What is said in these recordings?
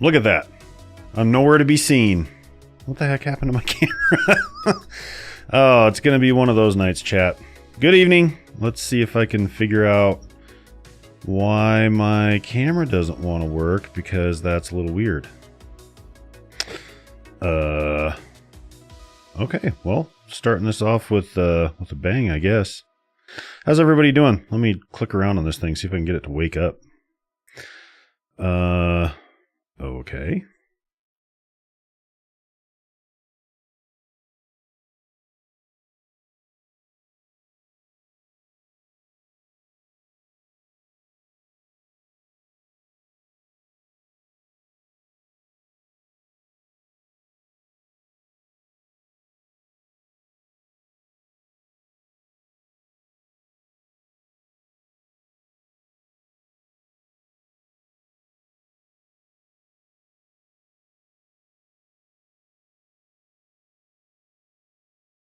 Look at that. I'm nowhere to be seen. What the heck happened to my camera? Oh, it's going to be one of those nights, chat. Good evening. Let's see if I can figure out why my camera doesn't want to work, because that's a little weird. Okay, well, starting this off with a bang, I guess. How's everybody doing? Let me click around on this thing, see if I can get it to wake up. Okay.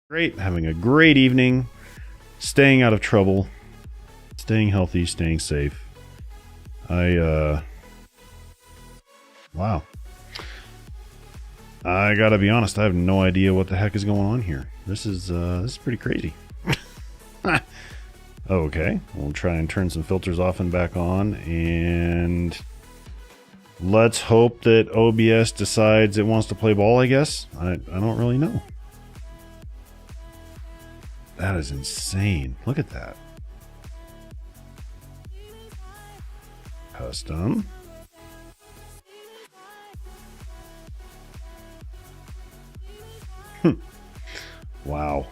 Great, having a great evening, staying out of trouble, staying healthy, staying safe. Wow. I gotta be honest, I have no idea what the heck is going on here. This is pretty crazy. Okay, we'll try and turn some filters off and back on, and let's hope that OBS decides it wants to play ball, I guess. I don't really know. That is insane. Look at that. Custom. Wow.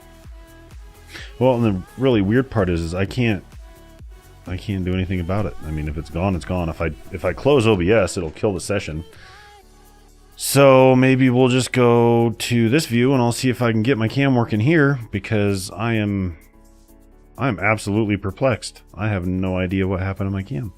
Well, and the really weird part is I can't do anything about it. I mean, if it's gone, it's gone. If I close OBS, it'll kill the session. So maybe we'll just go to this view and I'll see if I can get my cam working here, because I'm absolutely perplexed. I have no idea what happened to my cam.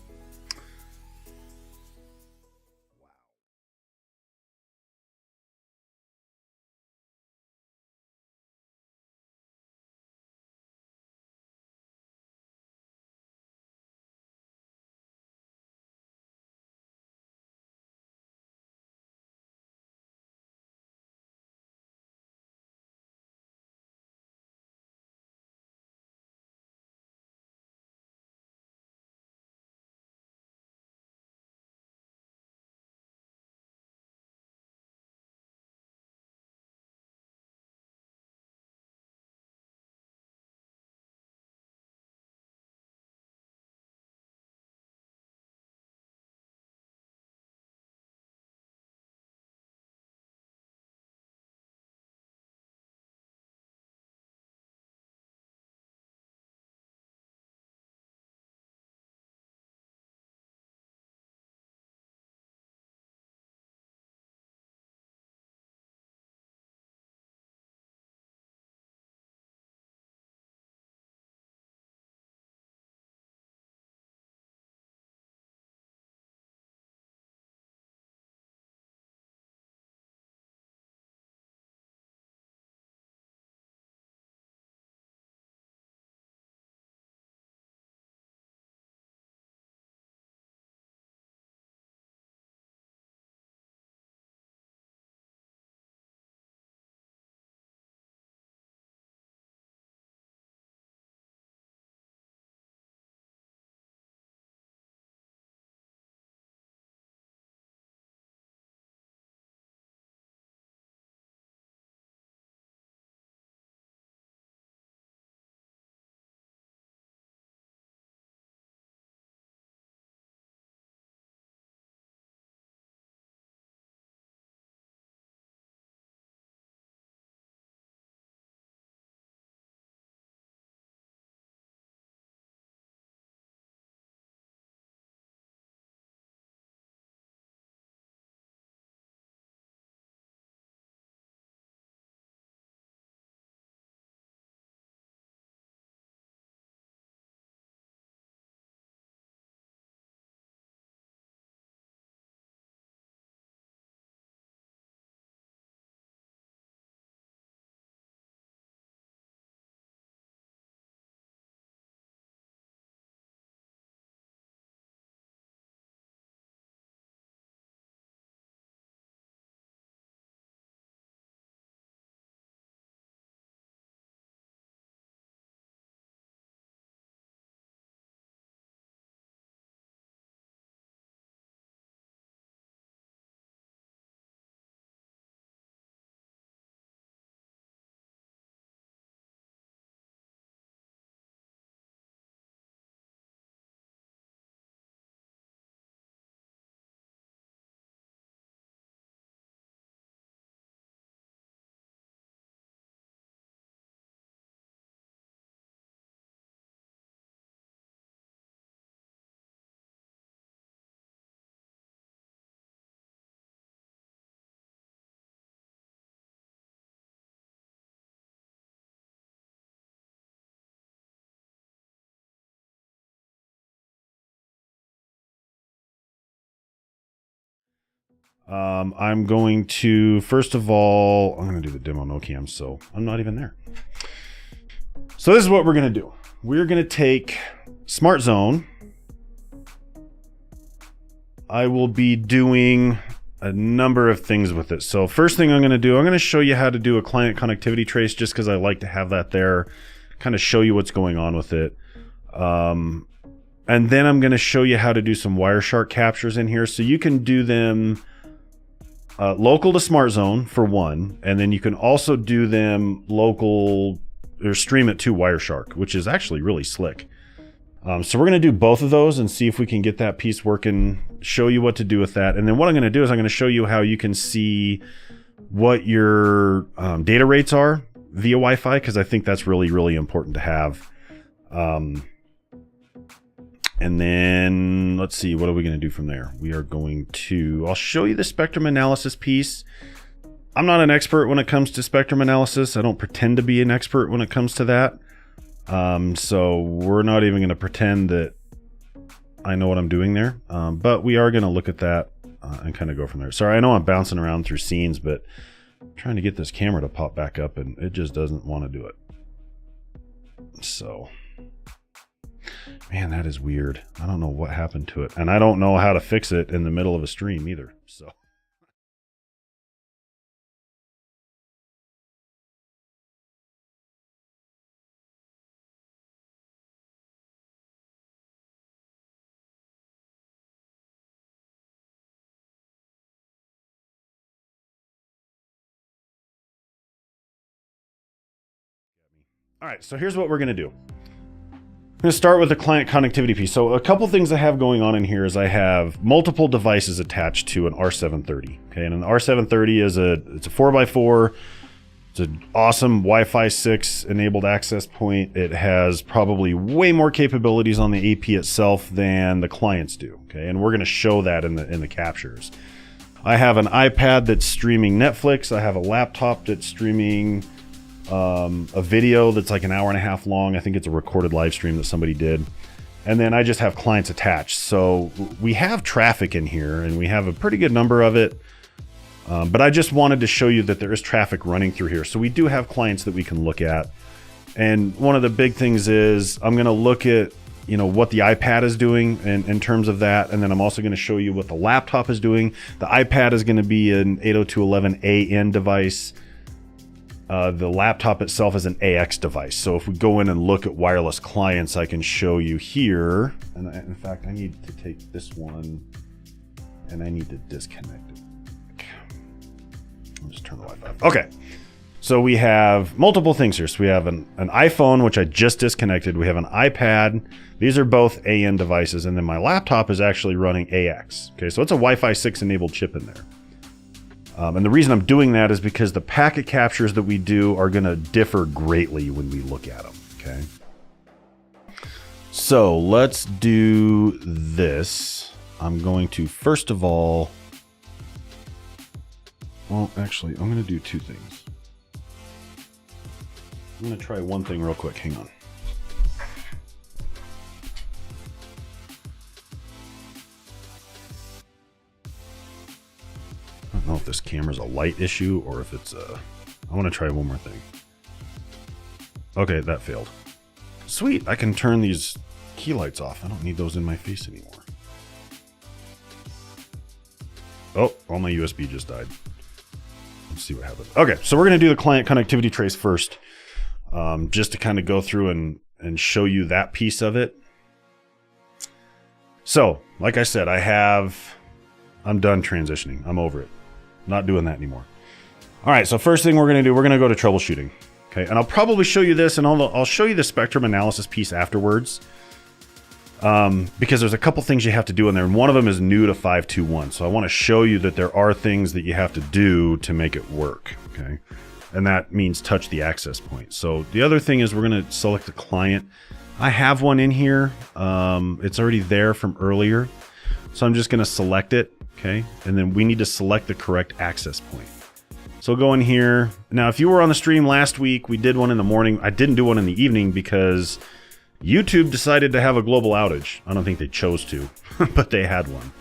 I'm going to, first of all, I'm going to do the demo no cam, so I'm not even there. So this is what we're going to do. We're going to take SmartZone. I will be doing a number of things with it. So first thing I'm going to do, I'm going to show you how to do a client connectivity trace, just because I like to have that there, kind of show you what's going on with it. And then I'm going to show you how to do some Wireshark captures in here. So you can do them local to SmartZone for one, and then you can also do them local or stream it to Wireshark, which is actually really slick. So we're going to do both of those and see if we can get that piece working, show you what to do with that. And then what I'm going to do is I'm going to show you how you can see what your data rates are via Wi-Fi, because I think that's really, really important to have. And then let's see, what are we going to do from there? We are going to, I'll show you the spectrum analysis piece. I'm not an expert when it comes to spectrum analysis. I don't pretend to be an expert when it comes to that. So we're not even going to pretend that I know what I'm doing there. But we are going to look at that and kind of go from there. Sorry, I know I'm bouncing around through scenes, but I'm trying to get this camera to pop back up and it just doesn't want to do it. So, man, that is weird. I don't know what happened to it. And I don't know how to fix it in the middle of a stream either. So. All right, so here's what we're going to do. I'm going to start with the client connectivity piece. So a couple things I have going on in here is I have multiple devices attached to an R730. Okay, and an R730 is it's a 4x4. It's an awesome Wi-Fi 6 enabled access point. It has probably way more capabilities on the AP itself than the clients do. Okay, and we're going to show that in the captures. I have an iPad that's streaming Netflix. I have a laptop that's streaming a video that's like an hour and a half long. I think it's a recorded live stream that somebody did. And then I just have clients attached. So we have traffic in here and we have a pretty good number of it. But I just wanted to show you that there is traffic running through here. So we do have clients that we can look at. And one of the big things is I'm going to look at, you know, what the iPad is doing in terms of that. And then I'm also going to show you what the laptop is doing. The iPad is going to be an 802.11an device. The laptop itself is an AX device. So if we go in and look at wireless clients, I can show you here. And in fact, I need to take this one and I need to disconnect it. I'll just turn the Wi-Fi off. Okay. So we have multiple things here. So we have an iPhone, which I just disconnected. We have an iPad. These are both AN devices. And then my laptop is actually running AX. Okay. So it's a Wi-Fi 6 enabled chip in there. And the reason I'm doing that is because the packet captures that we do are going to differ greatly when we look at them. Okay. So let's do this. I'm going to, first of all, well, actually, I'm going to do two things. I'm going to try one thing real quick. Hang on. I don't know if this camera's a light issue or if it's a... I want to try one more thing. Okay, that failed. Sweet, I can turn these key lights off. I don't need those in my face anymore. Oh, all my USB just died. Let's see what happens. Okay, so we're going to do the client connectivity trace first. Just to kind of go through and show you that piece of it. So, like I said, I'm done transitioning. I'm over it. Not doing that anymore. All right, so first thing we're going to do, we're going to go to troubleshooting. Okay, and I'll probably show you this, and I'll show you the spectrum analysis piece afterwards. Because there's a couple things you have to do in there, and one of them is new to 521. So I want to show you that there are things that you have to do to make it work. Okay, and that means touch the access point. So the other thing is we're going to select the client. I have one in here. It's already there from earlier. So I'm just going to select it. Okay, and then we need to select the correct access point. So go in here. Now, if you were on the stream last week, we did one in the morning. I didn't do one in the evening because YouTube decided to have a global outage. I don't think they chose to, but they had one.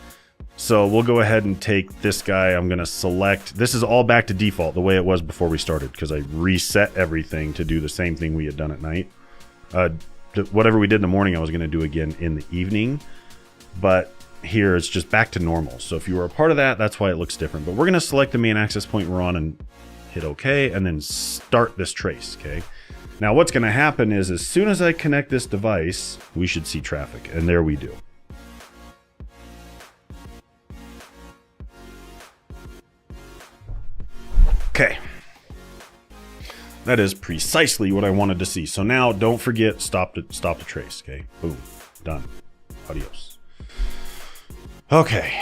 So we'll go ahead and take this guy. I'm going to select. This is all back to default, the way it was before we started, because I reset everything to do the same thing we had done at night. Whatever we did in the morning, I was going to do again in the evening. But here it's just back to normal. So if you were a part of that, that's why it looks different. But we're going to select the main access point we're on and hit OK, and then start this trace. Okay. Now what's going to happen is as soon as I connect this device, we should see traffic. And there we do. Okay. That is precisely what I wanted to see. So now don't forget, stop the trace. Okay. Boom. Done. Adios. Okay.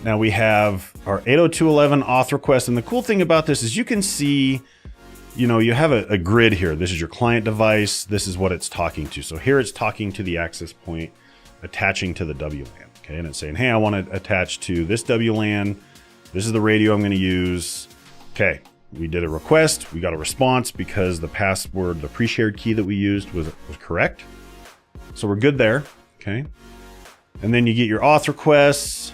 Now we have our 802.11 auth request. And the cool thing about this is you can see, you know, you have a grid here. This is your client device. This is what it's talking to. So here it's talking to the access point attaching to the WLAN. Okay. And it's saying, hey, I want to attach to this WLAN. This is the radio I'm going to use. Okay, we did a request. We got a response because the password, the pre-shared key that we used was correct. So we're good there. Okay. And then you get your auth requests,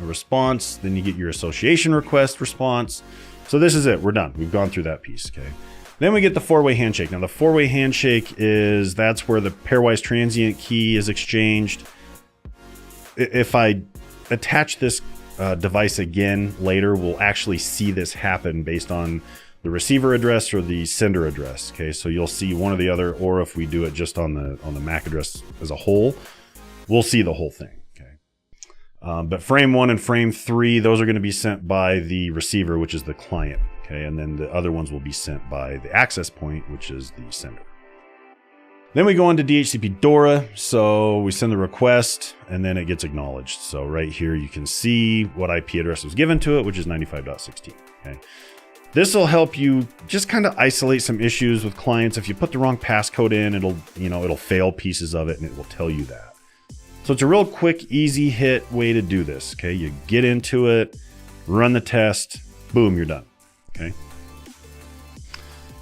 a response. Then you get your association request response. So this is it. We're done. We've gone through that piece. Okay. Then we get the four-way handshake. Now the four-way handshake that's where the pairwise transient key is exchanged. If I attach this device again later, we'll actually see this happen based on the receiver address or the sender address. Okay, so you'll see one or the other, or if we do it just on the MAC address as a whole, we'll see the whole thing. Okay, but frame 1 and frame 3, those are going to be sent by the receiver, which is the client. Okay, and then the other ones will be sent by the access point, which is the sender. Then we go into DHCP DORA, so we send the request and then it gets acknowledged. So right here you can see what IP address was given to it, which is 95.16. Okay. This will help you just kind of isolate some issues with clients. If you put the wrong passcode in, it'll fail pieces of it and it will tell you that. So it's a real quick, easy hit way to do this. Okay, you get into it, run the test, boom, you're done. Okay.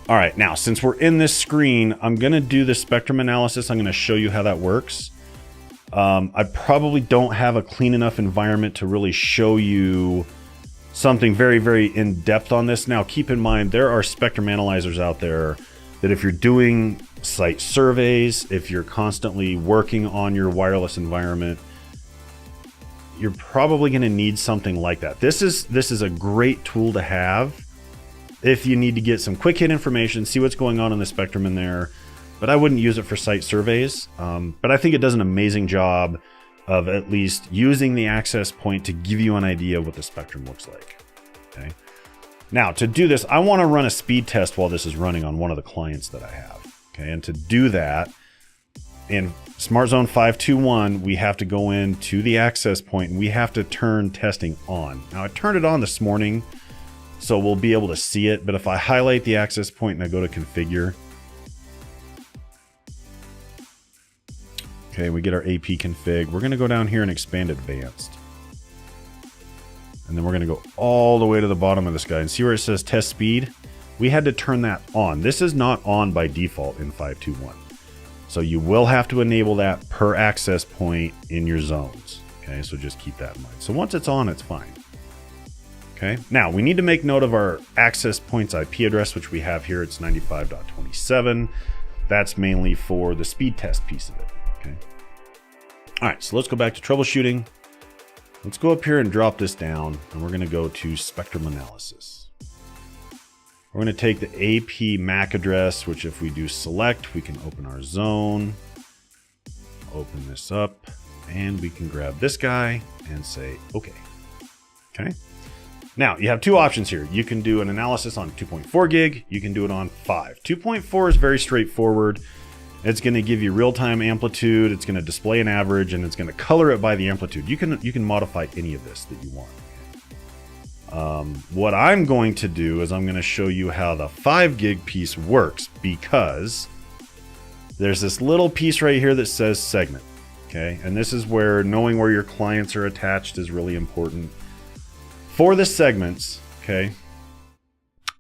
All right, now since we're in this screen, I'm gonna do the spectrum analysis. I'm gonna show you how that works. I probably don't have a clean enough environment to really show you something very, very in-depth on this. Now, keep in mind, there are spectrum analyzers out there that if you're doing site surveys, if you're constantly working on your wireless environment, you're probably gonna need something like that. This is a great tool to have if you need to get some quick hit information, see what's going on in the spectrum in there. But I wouldn't use it for site surveys. But I think it does an amazing job of at least using the access point to give you an idea of what the spectrum looks like. Okay. Now to do this, I want to run a speed test while this is running on one of the clients that I have. Okay. And to do that, in SmartZone 521, we have to go into the access point and we have to turn testing on. Now I turned it on this morning, so we'll be able to see it. But if I highlight the access point and I go to configure, okay, we get our AP config. We're going to go down here and expand advanced. And then we're going to go all the way to the bottom of this guy and see where it says test speed. We had to turn that on. This is not on by default in 521. So you will have to enable that per access point in your zones. Okay, so just keep that in mind. So once it's on, it's fine. Okay, now we need to make note of our access points IP address, which we have here. It's 95.27. That's mainly for the speed test piece of it. Okay. All right, so let's go back to troubleshooting. Let's go up here and drop this down, and we're going to go to spectrum analysis. We're going to take the AP MAC address, which if we do select, we can open our zone, open this up, and we can grab this guy and say, okay. Okay. Now, you have two options here. You can do an analysis on 2.4 gig. You can do it on 5. 2.4 is very straightforward. It's going to give you real-time amplitude. It's going to display an average, and it's going to color it by the amplitude. You can modify any of this that you want. What I'm going to do is I'm going to show you how the 5 gig piece works, because there's this little piece right here that says segment. Okay, and this is where knowing where your clients are attached is really important. For the segments, okay,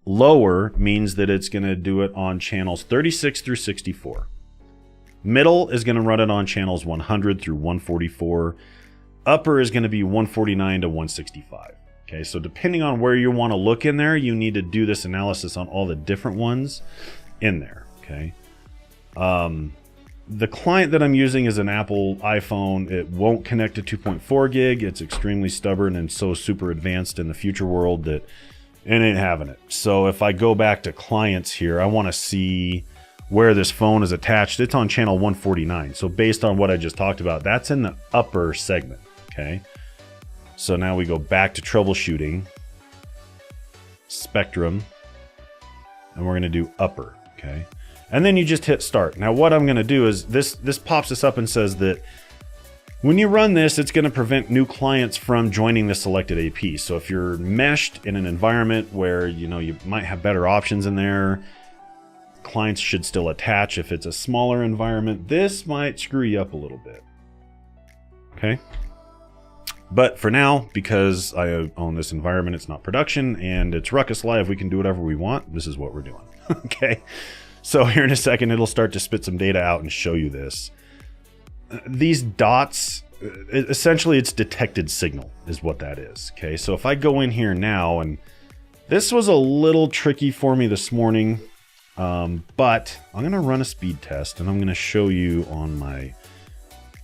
lower means that it's going to do it on channels 36 through 64. Middle is going to run it on channels 100 through 144. upper is going to be 149 to 165. Okay, so depending on where you want to look in there, you need to do this analysis on all the different ones in there. Okay. The client that I'm using is an Apple iPhone. It won't connect to 2.4 gig. It's extremely stubborn and so super advanced in the future world that it ain't having it. So if I go back to clients here, I want to see where this phone is attached. It's on channel 149. So based on what I just talked about, that's in the upper segment. Okay. So now we go back to troubleshooting, spectrum, and we're going to do upper. Okay. And then you just hit start. Now what I'm going to do is this pops us up and says that when you run this, it's going to prevent new clients from joining the selected AP. So if you're meshed in an environment where, you know, you might have better options in there, clients should still attach. If it's a smaller environment, this might screw you up a little bit. Okay. But for now, because I own this environment, it's not production and it's Ruckus Live, we can do whatever we want. This is what we're doing. Okay. So here in a second, it'll start to spit some data out and show you this. These dots, essentially it's detected signal is what that is. Okay, so if I go in here now, and this was a little tricky for me this morning, but I'm going to run a speed test and I'm going to show you on my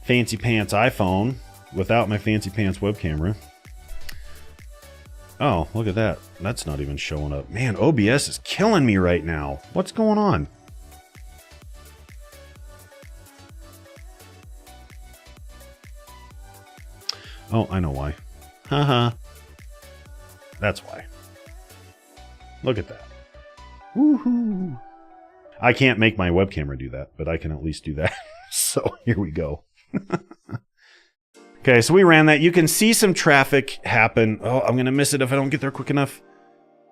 fancy pants iPhone without my fancy pants web camera. Oh, look at that. That's not even showing up. Man, OBS is killing me right now. What's going on? Oh, I know why. Haha. That's why. Look at that. Woohoo! I can't make my web camera do that, but I can at least do that. So here we go. Okay, so we ran that. You can see some traffic happen. Oh, I'm going to miss it if I don't get there quick enough.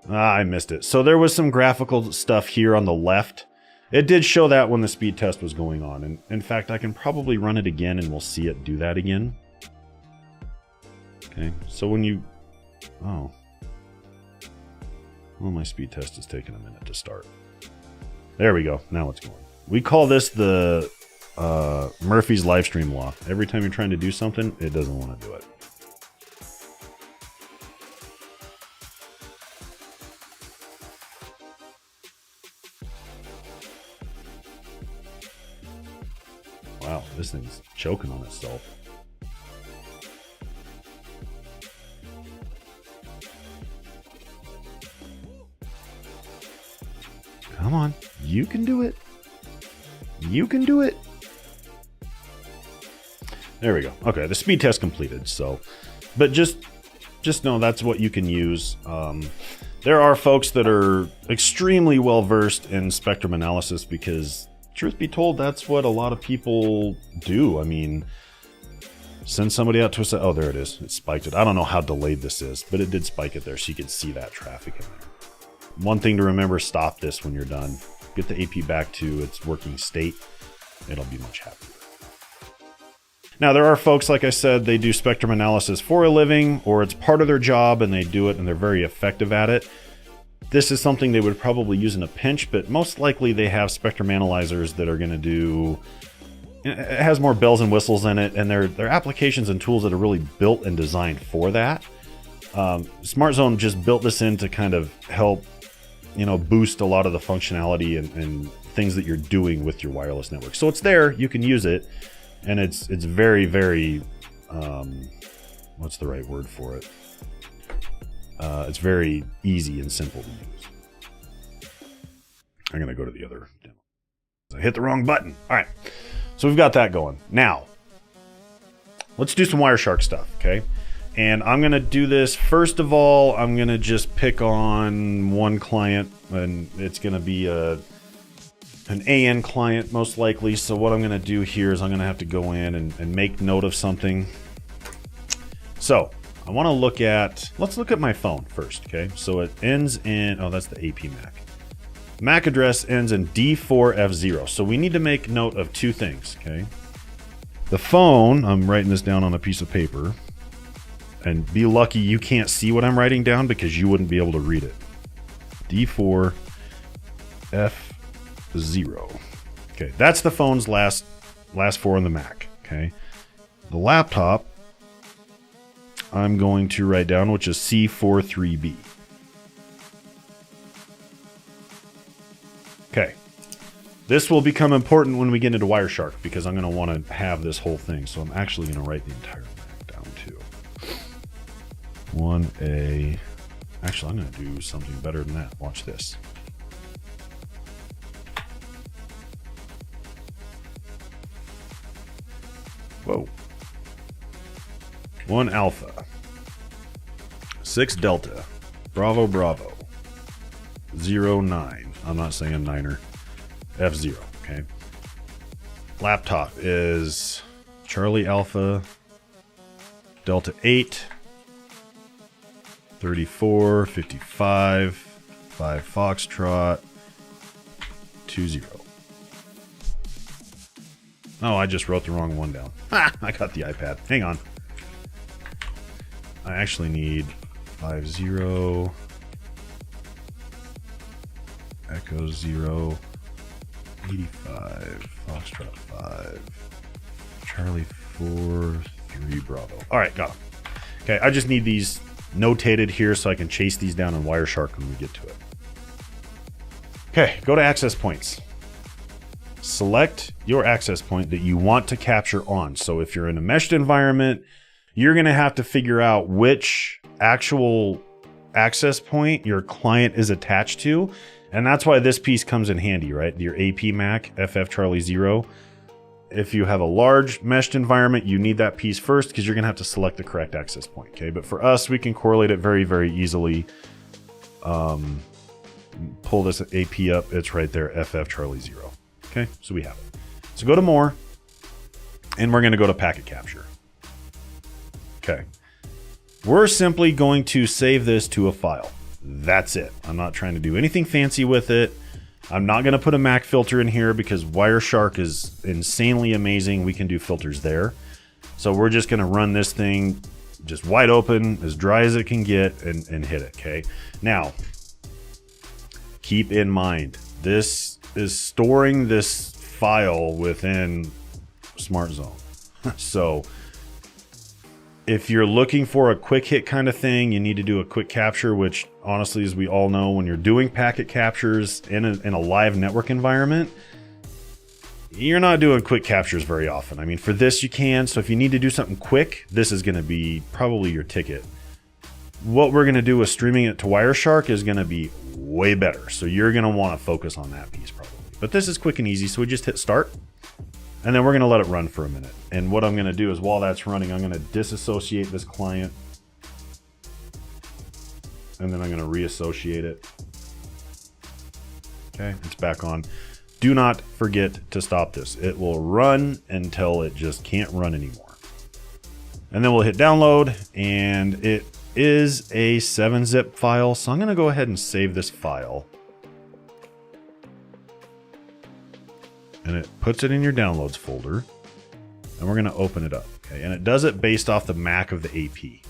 I missed it. So there was some graphical stuff here on the left. It did show that when the speed test was going on. And in fact, I can probably run it again and we'll see it do that again. Okay, so when you... Oh. Well, my speed test is taking a minute to start. There we go. Now it's going. We call this the Murphy's live stream law. Every time you're trying to do something, it doesn't want to do it. Wow, this thing's choking on itself. Come on, you can do it. You can do it. There we go. Okay, the speed test completed. So, but just know that's what you can use. There are folks that are extremely well versed in spectrum analysis because, truth be told, that's what a lot of people do. I mean, send somebody out to us. Oh, there it is. It spiked it. I don't know how delayed this is, but it did spike it there, so you could see that traffic in there. One thing to remember: stop this when you're done. Get the AP back to its working state. It'll be much happier. Now, there are folks, like I said, they do spectrum analysis for a living, or it's part of their job and they do it and they're very effective at it. This is something they would probably use in a pinch, but most likely they have spectrum analyzers that are going to do... It has more bells and whistles in it, and they're applications and tools that are really built and designed for that. SmartZone just built this in to kind of help, you know, boost a lot of the functionality and things that you're doing with your wireless network. So it's there, you can use it, and it's very, very, what's the right word for it? It's very easy and simple to use. I'm going to go to the other demo. I hit the wrong button. All right. So we've got that going. Now, let's do some Wireshark stuff, okay? And I'm going to do this. First of all, I'm going to just pick on one client, and it's going to be an AN client most likely. So what I'm going to do here is I'm going to have to go in and make note of something. So I want to look at, let's look at my phone first, okay? So it ends in, oh, that's the AP MAC. MAC address ends in D4F0. So we need to make note of two things, okay? The phone, I'm writing this down on a piece of paper, and be lucky you can't see what I'm writing down because you wouldn't be able to read it. D4F0. Okay, that's the phone's last four in the MAC, okay? The laptop I'm going to write down, which is C43B. Okay. This will become important when we get into Wireshark because I'm going to want to have this whole thing. So I'm actually going to write the entire Mac down too. 1A. Actually, I'm going to do something better than that. Watch this. Whoa. 1 alpha. 6 delta. Bravo, bravo. 09. I'm not saying niner. F0, okay? Laptop is Charlie Alpha, Delta 8, 34, 55, 5 Foxtrot, 20. Oh, I just wrote the wrong one down. Ha! I got the iPad. Hang on. I actually need 50, Echo 0, 85, Foxtrot 5, Charlie 4, 3 Bravo. All right, got them. Okay, I just need these notated here so I can chase these down in Wireshark when we get to it. Okay, go to access points. Select your access point that you want to capture on. So if you're in a meshed environment, you're going to have to figure out which actual access point your client is attached to. And that's why this piece comes in handy, right? Your AP Mac, FF Charlie 0. If you have a large meshed environment, you need that piece first because you're going to have to select the correct access point, okay? But for us, we can correlate it very, very easily. Pull this AP up. It's right there, FF Charlie 0. Okay, so we have it. So go to More, and we're going to go to Packet Capture. Okay. We're simply going to save this to a file. That's it. I'm not trying to do anything fancy with it. I'm not going to put a Mac filter in here because Wireshark is insanely amazing. We can do filters there. So we're just going to run this thing just wide open, as dry as it can get, and hit it, okay? Now, keep in mind, this is storing this file within SmartZone. So if you're looking for a quick hit kind of thing, you need to do a quick capture, which honestly, as we all know, when you're doing packet captures in a live network environment, you're not doing quick captures very often. I mean, for this you can. So if you need to do something quick, this is going to be probably your ticket. What we're going to do with streaming it to Wireshark is going to be way better. So you're going to want to focus on that piece probably. But this is quick and easy. So we just hit start. And then we're going to let it run for a minute. And what I'm going to do is while that's running, I'm going to disassociate this client. And then I'm going to reassociate it. Okay, it's back on. Do not forget to stop this. It will run until it just can't run anymore. And then we'll hit download, and it is a 7-zip file. So I'm going to go ahead and save this file. And it puts it in your downloads folder. And we're going to open it up. Okay, and it does it based off the MAC of the AP.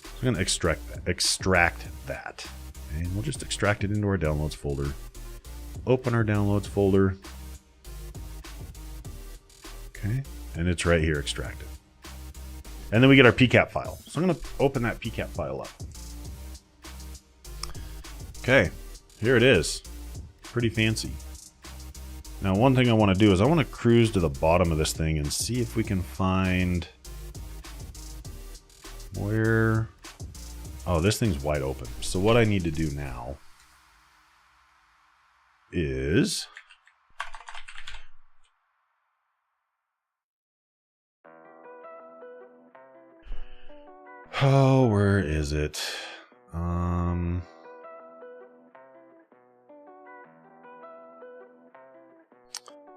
So I'm going to extract that. Okay, and we'll just extract it into our downloads folder. Open our downloads folder. Okay, and it's right here extracted. And then we get our PCAP file. So I'm going to open that PCAP file up. Okay, here it is. Pretty fancy. Now, one thing I want to do is I want to cruise to the bottom of this thing and see if we can find where... Oh, this thing's wide open. So what I need to do now is... Oh, where is it? I'm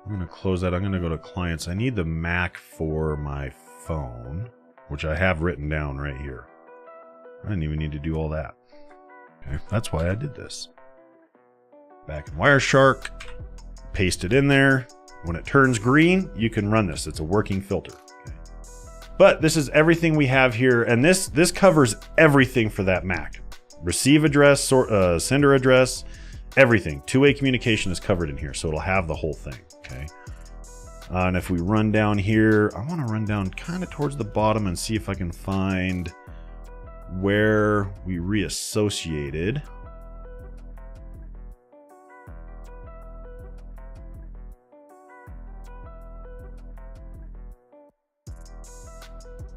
going to close that. I'm going to go to clients. I need the Mac for my phone, which I have written down right here. I didn't even need to do all that. Okay, that's why I did this. Back in Wireshark, paste it in there. When it turns green, you can run this. It's a working filter. Okay. But this is everything we have here, and this covers everything for that Mac. Receive address, sender address, everything. Two-way communication is covered in here, so it'll have the whole thing. Okay. And if we run down here, I want to run down kind of towards the bottom and see if I can find where we reassociated.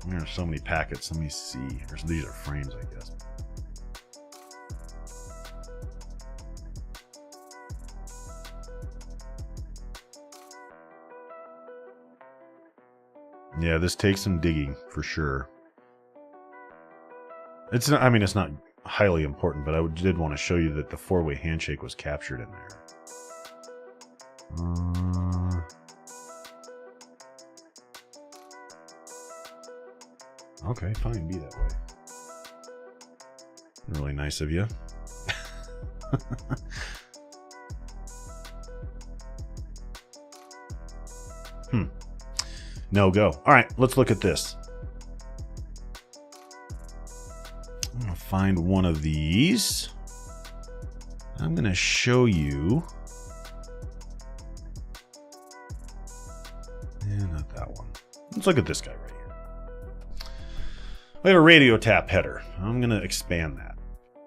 There are so many packets. Let me see. These are frames, I guess. Yeah, this takes some digging for sure. It's not, I mean, it's not highly important, but I did want to show you that the four-way handshake was captured in there. Okay, fine, be that way. Really nice of you. No go. All right, let's look at this. I'm gonna find one of these. I'm gonna show you. And not that one. Let's look at this guy right here. We have a radio tap header. I'm gonna expand that.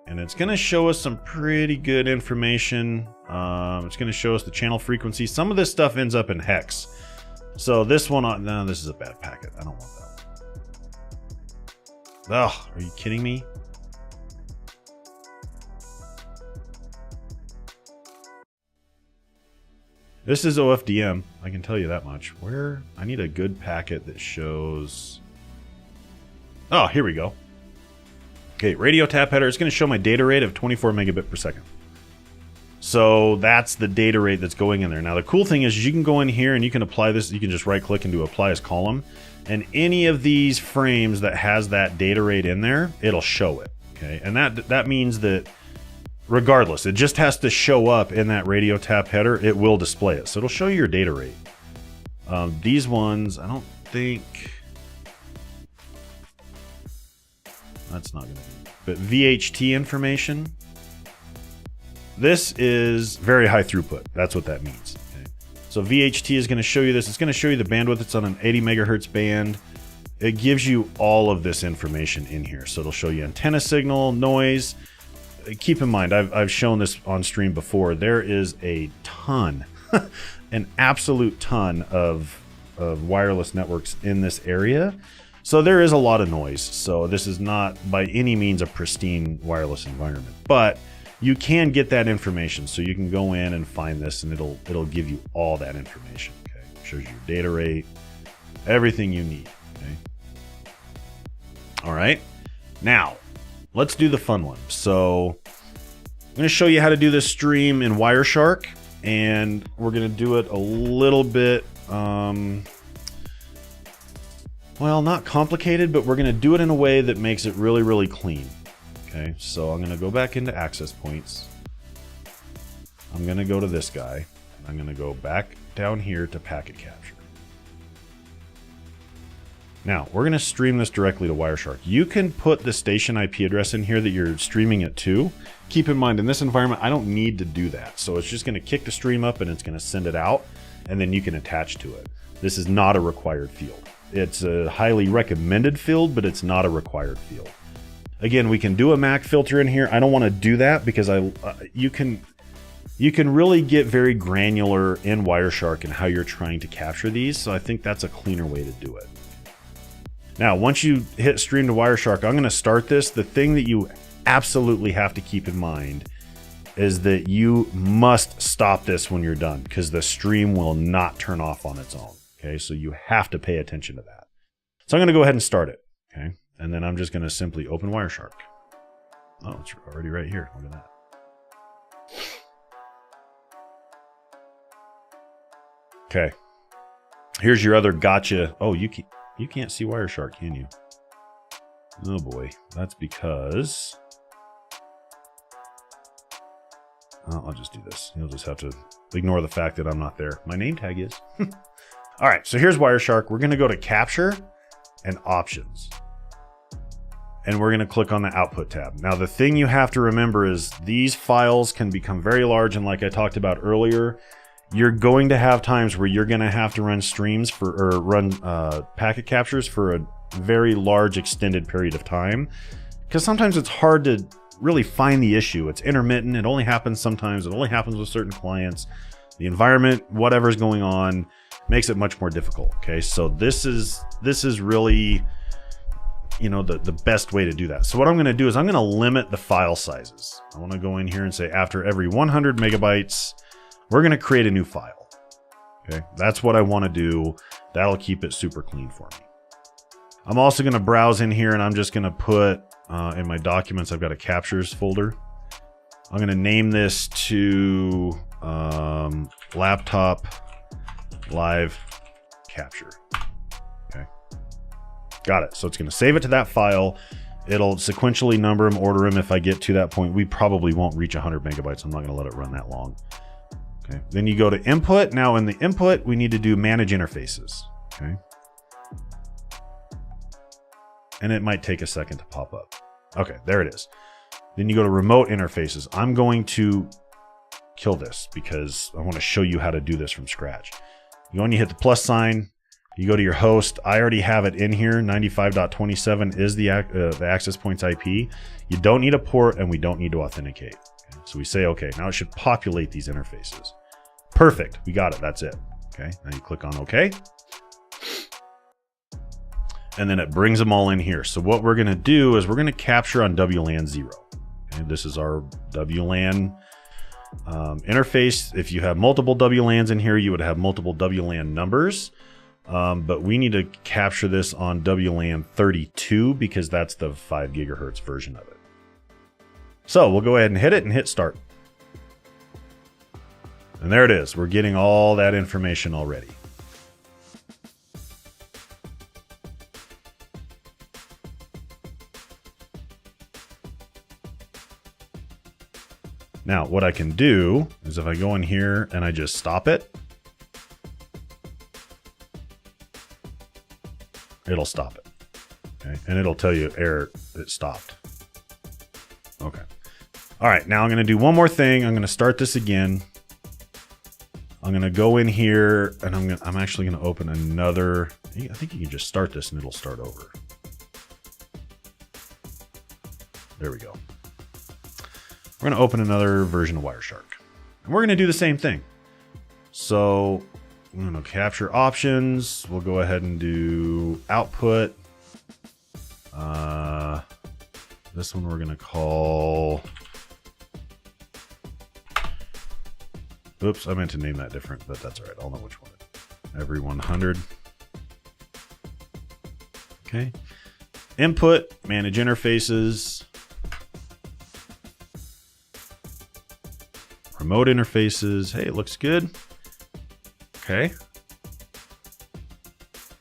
And it's gonna show us some pretty good information. It's gonna show us the channel frequency. Some of this stuff ends up in hex. So this one, no, this is a bad packet. I don't want that one. Ugh, are you kidding me? This is OFDM, I can tell you that much. Where? I need a good packet that shows... Oh, here we go. Okay, radio tap header. It's going to show my data rate of 24 megabit per second. So that's the data rate that's going in there. Now the cool thing is you can go in here and you can apply this. You can just right click and do apply as column. And any of these frames that has that data rate in there, it'll show it. Okay, and that means that regardless, it just has to show up in that radio tap header. It will display it. So it'll show you your data rate. These ones, I don't think... That's not going to be... But VHT information... This is very high throughput. That's what that means. Okay. So VHT is going to show you this. It's going to show you the bandwidth. It's on an 80 megahertz band. It gives you all of this information in here. So it'll show you antenna signal, noise. Keep in mind, I've shown this on stream before. There is a ton, an absolute ton of wireless networks in this area. So there is a lot of noise. So this is not by any means a pristine wireless environment. But you can get that information, so you can go in and find this, and it'll give you all that information. Okay, it shows you your data rate, everything you need. Okay. All right, now let's do the fun one. So I'm going to show you how to do this stream in Wireshark, and we're going to do it a little bit, well, not complicated, but we're going to do it in a way that makes it really, really clean. Okay, so I'm going to go back into access points. I'm going to go to this guy. And I'm going to go back down here to packet capture. Now, we're going to stream this directly to Wireshark. You can put the station IP address in here that you're streaming it to. Keep in mind, in this environment, I don't need to do that. So it's just going to kick the stream up and it's going to send it out, and then you can attach to it. This is not a required field. It's a highly recommended field, but it's not a required field. Again, we can do a MAC filter in here. I don't want to do that because you can really get very granular in Wireshark and how you're trying to capture these. So I think that's a cleaner way to do it. Now, once you hit stream to Wireshark, I'm going to start this. The thing that you absolutely have to keep in mind is that you must stop this when you're done, because the stream will not turn off on its own. Okay, so you have to pay attention to that. So I'm going to go ahead and start it. Okay. And then I'm just going to simply open Wireshark. Oh, it's already right here. Look at that. Okay. Here's your other gotcha. Oh, you can't see Wireshark, can you? Oh boy. That's because... I'll just do this. You'll just have to ignore the fact that I'm not there. My name tag is. All right, so here's Wireshark. We're going to go to Capture and Options. And we're going to click on the Output tab. Now, the thing you have to remember is these files can become very large, and like I talked about earlier, you're going to have times where you're going to have to run streams or run packet captures for a very large extended period of time, because sometimes it's hard to really find the issue. It's intermittent. It only happens sometimes. It only happens with certain clients. The environment, whatever's going on, makes it much more difficult. Okay, so this is really, you know, the best way to do that. So what I'm going to do is I'm going to limit the file sizes. I want to go in here and say after every 100 megabytes, we're going to create a new file. Okay, that's what I want to do. That'll keep it super clean for me. I'm also going to browse in here, and I'm just going to put in my documents, I've got a captures folder. I'm going to name this to laptop live capture. Okay, got it. So it's going to save it to that file. It'll sequentially number them, order them. If I get to that point, we probably won't reach 100 megabytes. I'm not going to let it run that long. Okay, then you go to input. Now in the input, we need to do manage interfaces. Okay, and it might take a second to pop up. Okay, there it is. Then you go to remote interfaces. I'm going to kill this because I want to show you how to do this from scratch. You go and you hit the plus sign. You go to your host. I already have it in here. 95.27 is the access points IP. You don't need a port, and we don't need to authenticate. Okay, so we say, okay, now it should populate these interfaces. Perfect. We got it. That's it. Okay, now you click on OK. And then it brings them all in here. So what we're going to do is we're going to capture on WLAN 0. Okay, this is our WLAN interface. If you have multiple WLANs in here, you would have multiple WLAN numbers. But we need to capture this on WLAN 32 because that's the 5 gigahertz version of it. So we'll go ahead and hit it and hit start. And there it is. We're getting all that information already. Now, what I can do is if I go in here and I just stop it, it'll stop it. Okay, and it'll tell you error, it stopped. Okay. All right, now I'm going to do one more thing. I'm going to start this again. I'm going to go in here and I'm actually going to open another. I think you can just start this and it'll start over. There we go. We're going to open another version of Wireshark. And we're going to do the same thing. So I'm going to capture options. We'll go ahead and do output. This one we're going to call... Oops, I meant to name that different, but that's all right. I'll know which one. Every 100. Okay. Input, manage interfaces. Remote interfaces. Hey, it looks good. Okay.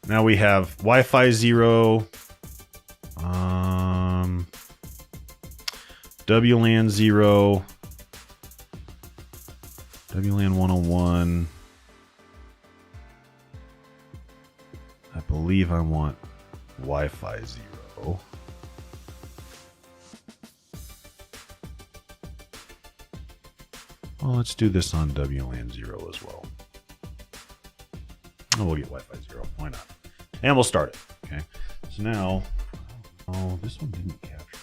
Now we have Wi-Fi 0, WLAN 0, WLAN 101. I believe I want Wi-Fi 0. Well, let's do this on WLAN 0 as well. Oh, we'll get Wi-Fi 0. Why not? And we'll start it. Okay. So now, oh, this one didn't capture.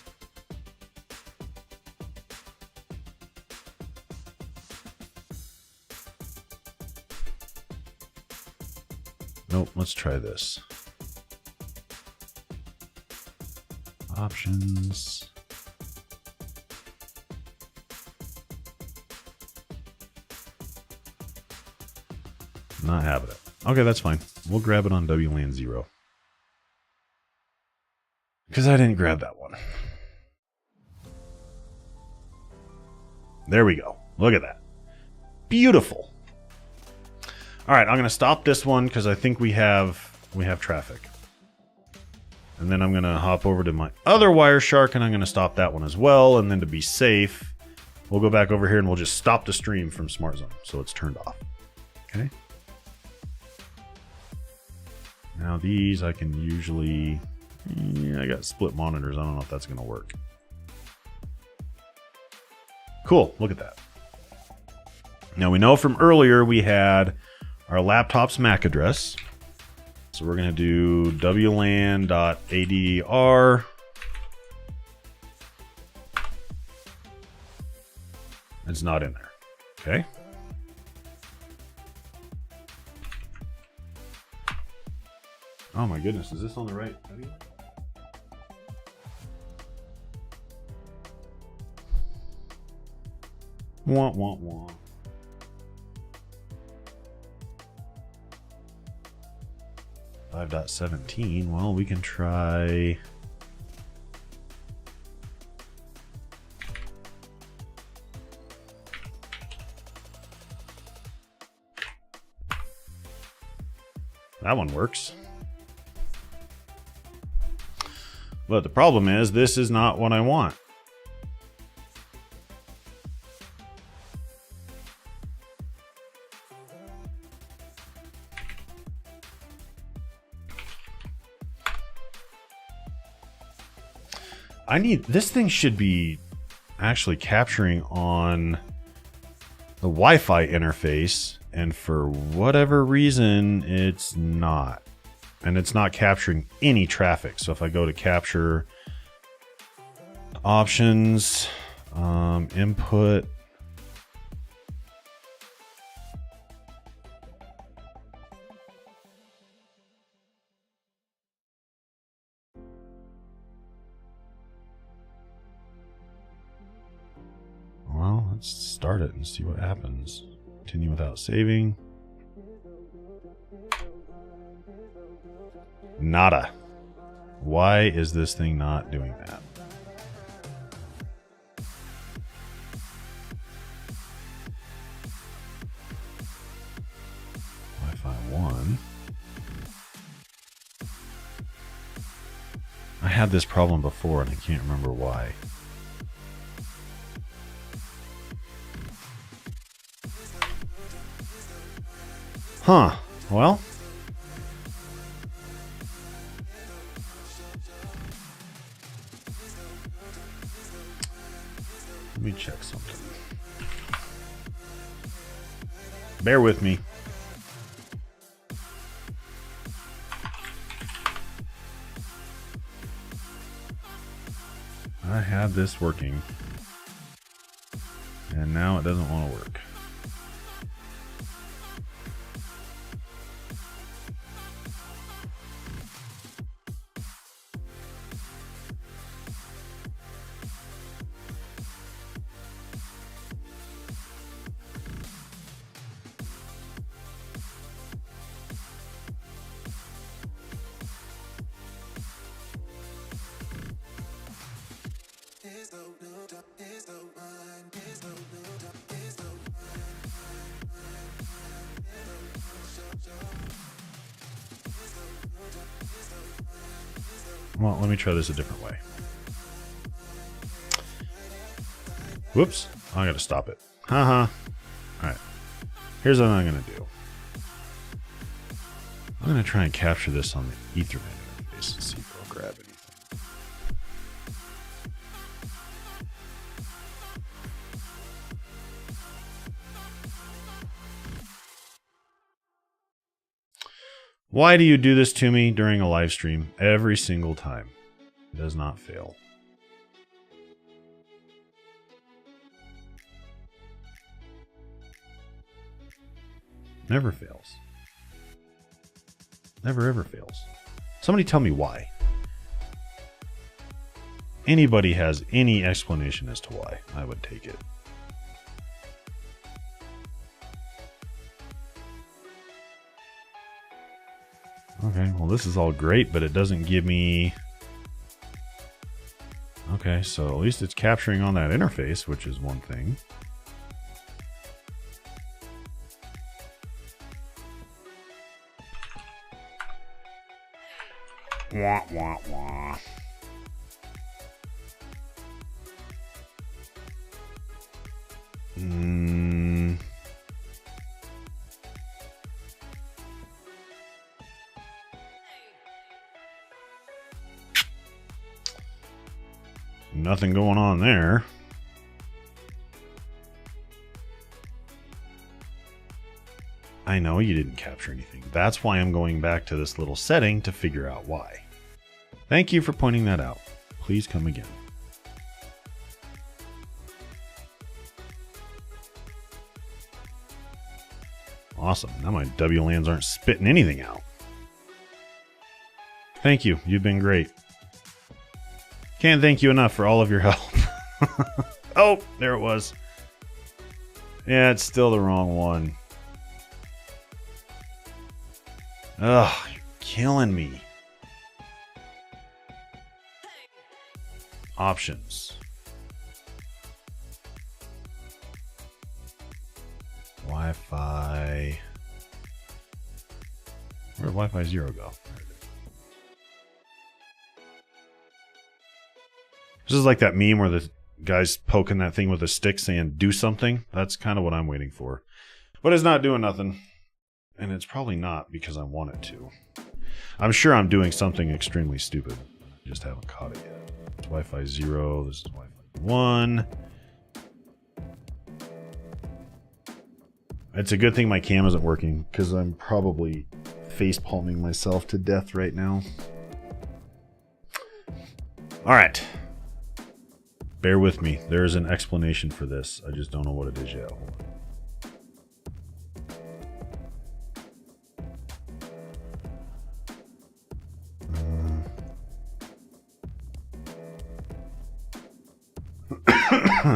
Nope. Let's try this. Options. Not having it. Okay, that's fine. We'll grab it on WLAN 0. Because I didn't grab that one. There we go. Look at that. Beautiful. All right, I'm going to stop this one because I think we have traffic. And then I'm going to hop over to my other Wireshark and I'm going to stop that one as well. And then to be safe, we'll go back over here and we'll just stop the stream from SmartZone so it's turned off. Okay. Now these I can usually, I got split monitors. I don't know if that's going to work. Cool. Look at that. Now we know from earlier we had our laptop's MAC address. So we're going to do wlan.addr. It's not in there. Okay. Oh my goodness, is this on the right video? Wah, wah, wah. .17. Well, we can try. That one works. But the problem is, this is not what I want. This thing should be actually capturing on the Wi-Fi interface, and for whatever reason, it's not. And it's not capturing any traffic. So if I go to capture options, input, well, let's start it and see what happens. Continue without saving. Nada. Why is this thing not doing that? Wi-Fi 1. I had this problem before and I can't remember why. Huh. Well. Let me check something. Bear with me. I had this working, and now it doesn't want to work. Well, let me try this a different way. Whoops. I gotta stop it. Haha. Alright. Here's what I'm gonna do. I'm gonna try and capture this on the Ethernet interface and see if it'll grab anything. Why do you do this to me during a live stream every single time? It does not fail. Never fails. Never ever fails. Somebody tell me why. Anybody has any explanation as to why, I would take it. Okay, well this is all great, but it doesn't give me... Okay, so at least it's capturing on that interface, which is one thing. Wah, wah, wah. Nothing going on there. I know you didn't capture anything. That's why I'm going back to this little setting to figure out why. Thank you for pointing that out. Please come again. Awesome. Now my WLANs aren't spitting anything out. Thank you. You've been great. Can't thank you enough for all of your help. Oh, there it was. Yeah, it's still the wrong one. Ugh, you're killing me. Options. Wi-Fi. Where'd Wi-Fi 0 go? This is like that meme where the guy's poking that thing with a stick saying, do something. That's kind of what I'm waiting for. But it's not doing nothing. And it's probably not because I want it to. I'm sure I'm doing something extremely stupid. I just haven't caught it yet. It's Wi-Fi 0. This is Wi-Fi 1. It's a good thing my cam isn't working because I'm probably face palming myself to death right now. All right. Bear with me. There is an explanation for this. I just don't know what it is yet.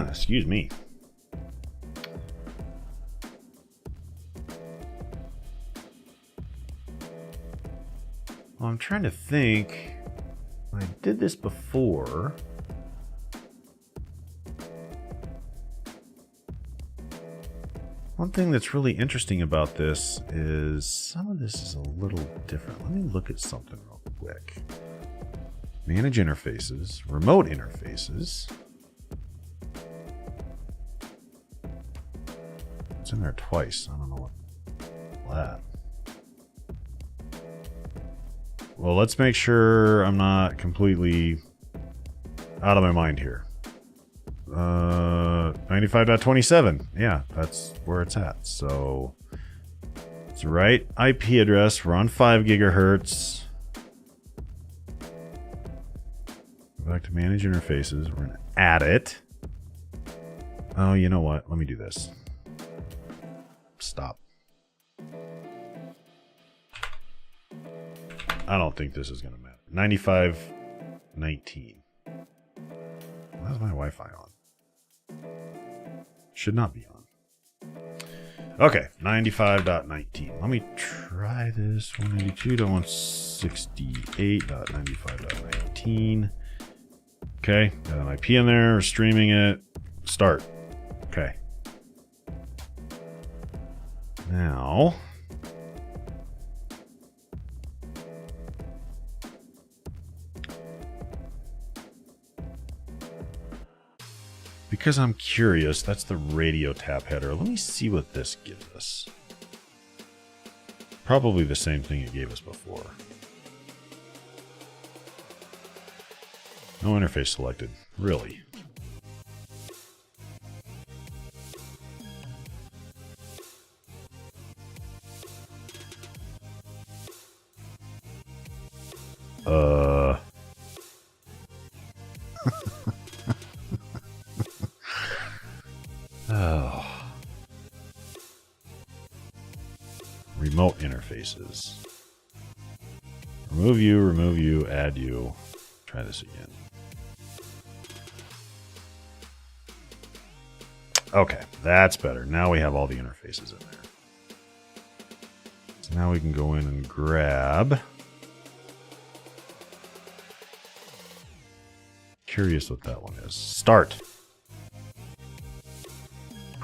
Excuse me. Well, I'm trying to think. I did this before. One thing that's really interesting about this is some of this is a little different. Let me look at something real quick. Manage interfaces, remote interfaces. It's in there twice. I don't know what that. Well, let's make sure I'm not completely out of my mind here. 95.27. Yeah, that's where it's at. So it's the right IP address. We're on 5 gigahertz. Go back to manage interfaces. We're going to add it. Oh, you know what? Let me do this. Stop. I don't think this is going to matter. 95.19. Why is my Wi-Fi on? Should not be on. Okay, 95.19. Let me try this. 192.168.95.19. Okay, got an IP in there. We're streaming it. Start. Okay. Now, because I'm curious, that's the radio tap header. Let me see what this gives us. Probably the same thing it gave us before. No interface selected. Really? Oh. Remote interfaces. Remove you, add you. Try this again. Okay, that's better. Now we have all the interfaces in there. So now we can go in and grab. Curious what that one is. Start.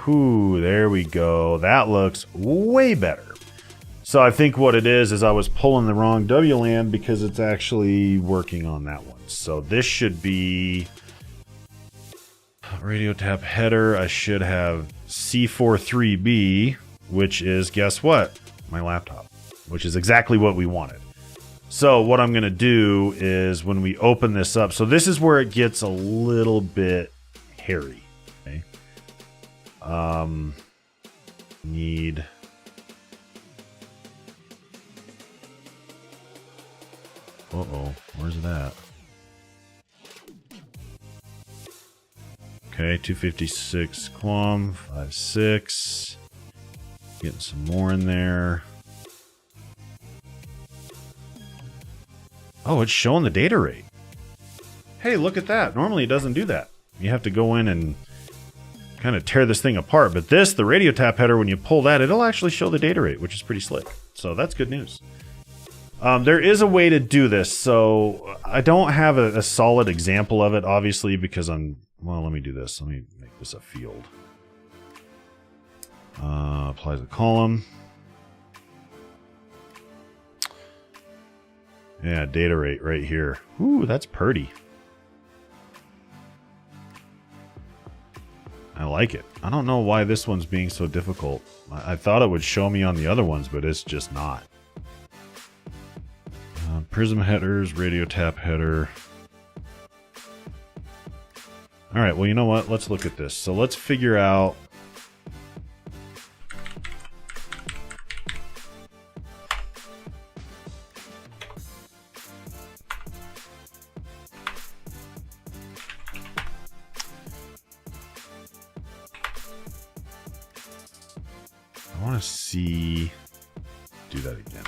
Ooh, there we go. That looks way better. So I think what it is I was pulling the wrong WLAN because it's actually working on that one. So this should be radio tap header. I should have C43B, which is, guess what? My laptop, which is exactly what we wanted. So what I'm going to do is when we open this up, so this is where it gets a little bit hairy. Okay. Need Uh-oh. Where's that? Okay, 256 QAM, 5.6. Getting some more in there. Oh, it's showing the data rate. Hey, look at that. Normally it doesn't do that. You have to go in and kind of tear this thing apart. But this, the radio tap header, when you pull that, it'll actually show the data rate, which is pretty slick. So that's good news. There is a way to do this. So I don't have a solid example of it, obviously, because well, let me do this. Let me make this a field. Applies a column. Yeah, data rate right here. Ooh, that's pretty. I like it. I don't know why this one's being so difficult. I thought it would show me on the other ones, but it's just not. Prism headers, radio tap header. All right, well, you know what? Let's look at this. So let's figure out... I want to see... Do that again.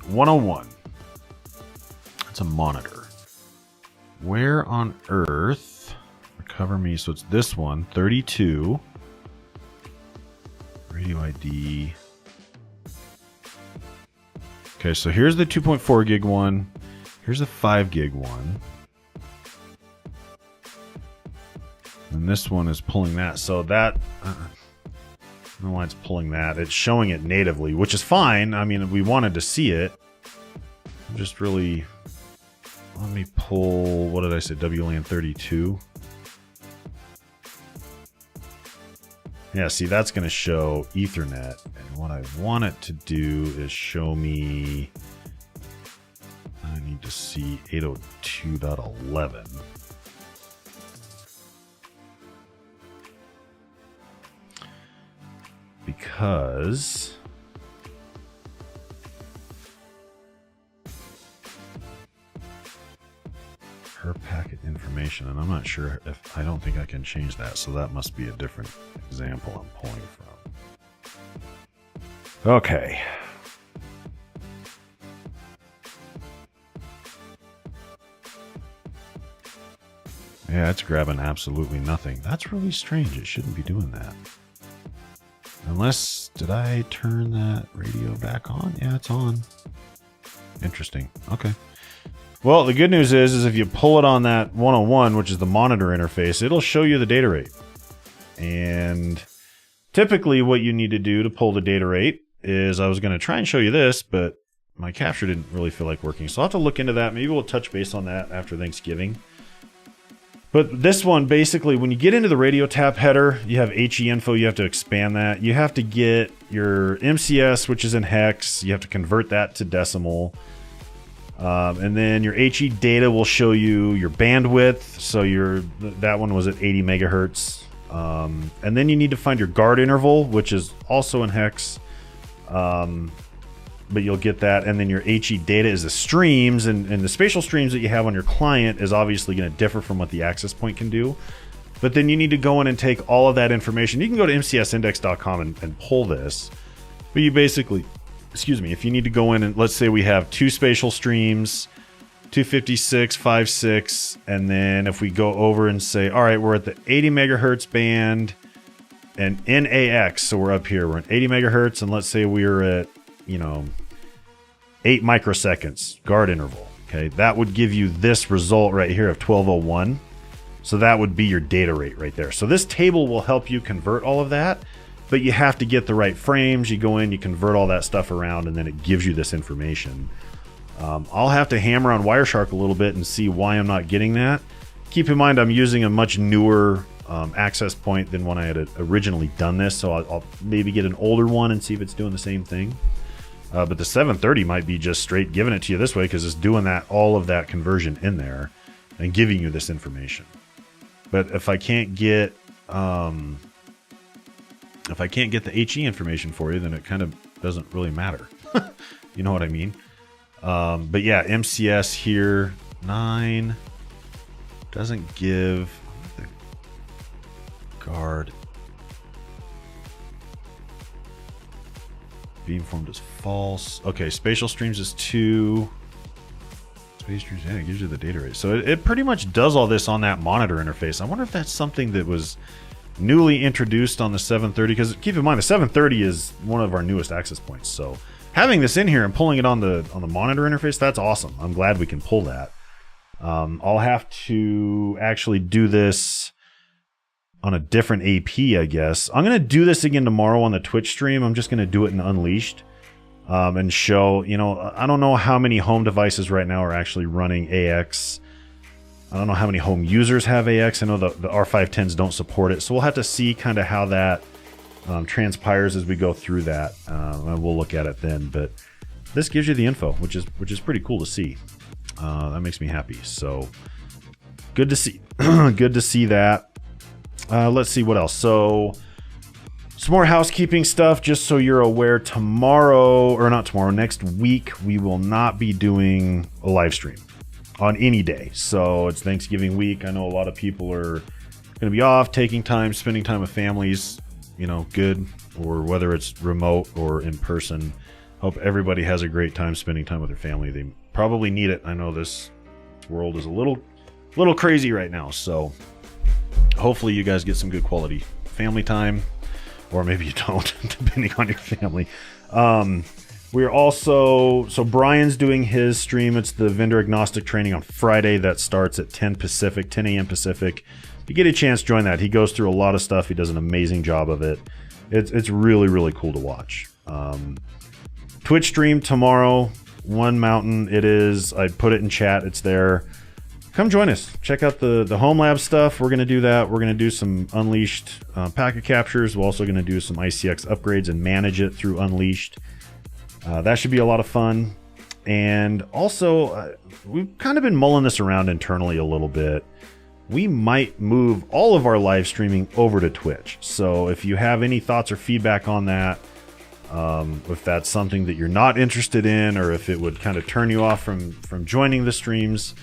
101. It's a monitor. Where on earth... Recover me. So it's this one. 32. Radio ID. Okay, so here's the 2.4 gig one. Here's the 5 gig one. And this one is pulling that. So that... I don't know why it's pulling that. It's showing it natively, which is fine. I mean, we wanted to see it. I'm just really... Let me pull... What did I say? WLAN 32. Yeah, see, that's going to show Ethernet. And what I want it to do is show me... I need to see 802.11. Because her packet information, and I'm not sure if I don't think I can change that, so that must be a different example I'm pulling from. Okay. Yeah, it's grabbing absolutely nothing. That's really strange. It shouldn't be doing that. Unless, did I turn that radio back on? Yeah, it's on. Interesting. Okay. Well, the good news is if you pull it on that 101, which is the monitor interface, it'll show you the data rate. And typically what you need to do to pull the data rate is, I was going to try and show you this, but my capture didn't really feel like working. So I'll have to look into that. Maybe we'll touch base on that after Thanksgiving. But this one, basically, when you get into the radio tap header, you have HE info, you have to expand that. You have to get your MCS, which is in hex. You have to convert that to decimal. And then your HE data will show you your bandwidth. So that one was at 80 megahertz. And then you need to find your guard interval, which is also in hex. But you'll get that. And then your HE data is the streams, and the spatial streams that you have on your client is obviously going to differ from what the access point can do. But then you need to go in and take all of that information. You can go to mcsindex.com and pull this. But you basically, excuse me, if you need to go in and let's say we have 2 spatial streams, 256, 5.6, and then if we go over and say, all right, we're at the 80 megahertz band and in AX, so we're up here, we're at 80 megahertz, and let's say we're at 8 microseconds guard interval. Okay, that would give you this result right here of 1201. So that would be your data rate right there. So this table will help you convert all of that, but you have to get the right frames. You go in, you convert all that stuff around, and then it gives you this information. I'll have to hammer on Wireshark a little bit and see why I'm not getting that. Keep in mind, I'm using a much newer access point than when I had originally done this, so I'll maybe get an older one and see if it's doing the same thing. But the 730 might be just straight giving it to you this way because it's doing all of that conversion in there and giving you this information. But if I can't get the HE information for you, then it kind of doesn't really matter. You know what I mean? But yeah, MCS here, 9. Doesn't give the guard. Beamformed is false. Okay, spatial streams is 2. Space streams, yeah, it gives you the data rate. So it pretty much does all this on that monitor interface. I wonder if that's something that was newly introduced on the 730, because keep in mind the 730 is one of our newest access points. So having this in here and pulling it on the monitor interface, that's awesome. I'm glad we can pull that. I'll have to actually do this on a different AP, I guess. I'm going to do this again tomorrow on the Twitch stream. I'm just going to do it in Unleashed and show, you know, I don't know how many home devices right now are actually running AX. I don't know how many home users have AX. I know the R510s don't support it. So we'll have to see kind of how that transpires as we go through that. And we'll look at it then. But this gives you the info, which is pretty cool to see. That makes me happy. So good to see. Good to see that. Let's see what else. So some more housekeeping stuff, just so you're aware. Next week, we will not be doing a live stream on any day. So it's Thanksgiving week. I know a lot of people are going to be off, taking time, spending time with families, you know, good, or whether it's remote or in person. Hope everybody has a great time spending time with their family. They probably need it. I know this world is a little crazy right now. So hopefully you guys get some good quality family time, or maybe you don't, depending on your family. We're also, so Brian's doing his stream. It's the vendor agnostic training on Friday. That starts at 10 a.m. Pacific. If you get a chance, join that. He goes through a lot of stuff. He does an amazing job of it. It's really, really cool to watch. Twitch stream tomorrow, One Mountain. It is, I put it in chat. It's there. Come join us. Check out the home lab stuff. We're going to do that. We're going to do some Unleashed packet captures. We're also going to do some ICX upgrades and manage it through Unleashed. That should be a lot of fun. And also, we've kind of been mulling this around internally a little bit. We might move all of our live streaming over to Twitch. So if you have any thoughts or feedback on that, if that's something that you're not interested in, or if it would kind of turn you off from joining the streams,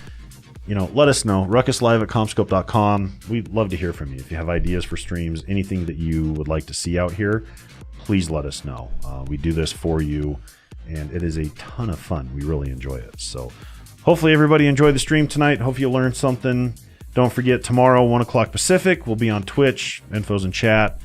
you know, let us know. RUCKUSlive@comscope.com. We'd love to hear from you. If you have ideas for streams, anything that you would like to see out here, please let us know. We do this for you, and it is a ton of fun. We really enjoy it. So hopefully everybody enjoyed the stream tonight. Hope you learned something. Don't forget, tomorrow, 1 o'clock Pacific, we'll be on Twitch. Info's in chat.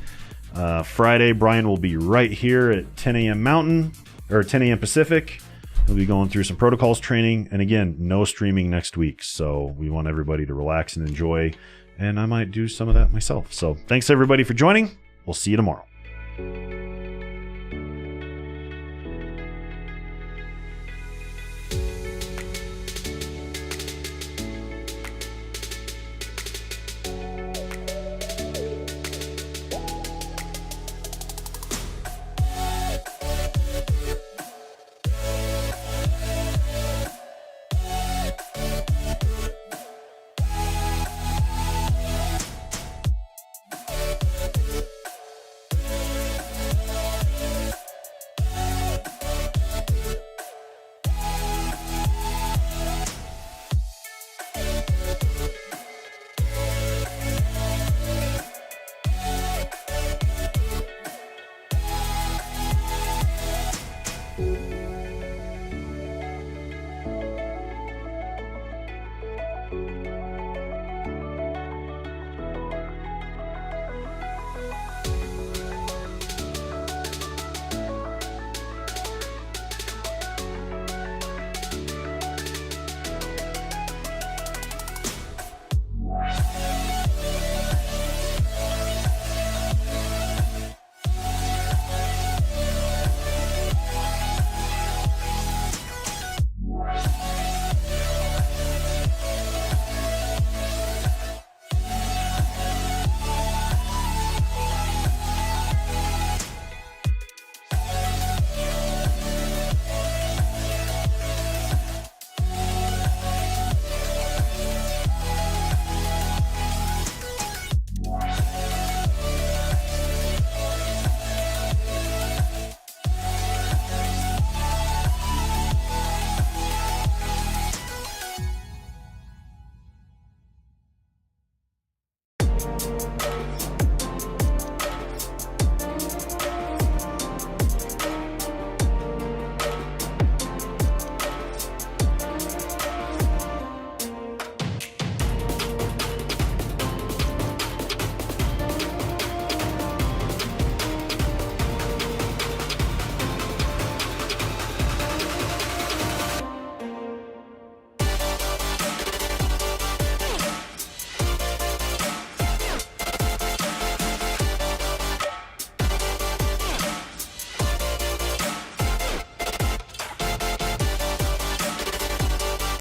Friday, Brian will be right here at 10 a.m. Mountain, or 10 a.m. Pacific. We'll be going through some protocols training. And again, no streaming next week. So we want everybody to relax and enjoy. And I might do some of that myself. So thanks everybody for joining. We'll see you tomorrow.